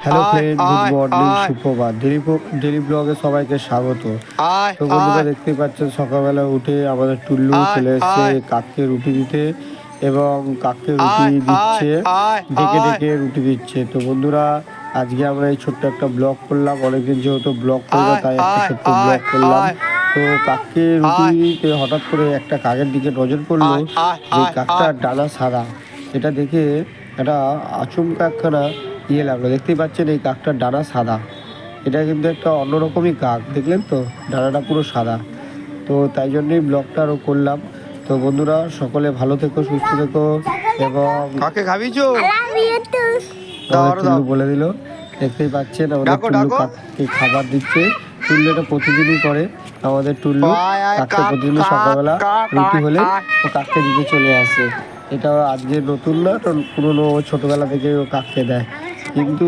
Hello friend, good morning, সুপ্রভাত। Daily ব্লগে সবাইকে স্বাগত। তো বন্ধুরা, দেখতেই পাচ্ছেন সকালবেলা উঠে আমাদের টুল্লু চলে এসছে কাককে রুটি দিতে এবং কাককে রুটি দিচ্ছে, ডেকে ডেকে রুটি দিচ্ছে। তো বন্ধুরা, আজকে আমরা এই ছোট্ট একটা ব্লগ করলাম। অনেকদিন যেহেতু ব্লগ করি না, তাই একটা ছোট্ট ব্লগ করলাম। তো কাককে রুটি দিতে হঠাৎ করে একটা কাকের দিকে নজর পড়লো, যে কাকটার ডানা সাদা। এটা দেখে একটা আচমকা একখানা লাগলো। দেখতেই পাচ্ছেন এই কাকটার ডানা সাদা। এটা কিন্তু একটা অন্যরকমই কাক, দেখলেন তো, ডানাটা পুরো সাদা। তো তাই জন্যই ব্লগটা আরও করলাম। তো বন্ধুরা, সকলে ভালো থেকো, সুস্থ থেকো। এবং কাকে খাবিছো টুল্লু বলে দিল, দেখতেই পাচ্ছেন আমাদের টুল্লু কাককে খাবার দিচ্ছে। টুল্লু এটা প্রতিদিনই করে। আমাদের টুল্লু কাককে প্রতিদিনই সকালবেলা রুটি হলে ও কাককে দিতে চলে আসে। এটা আজকে নতুন না, পুরোনো ছোটোবেলা থেকে ও কাককে দেয়। কিন্তু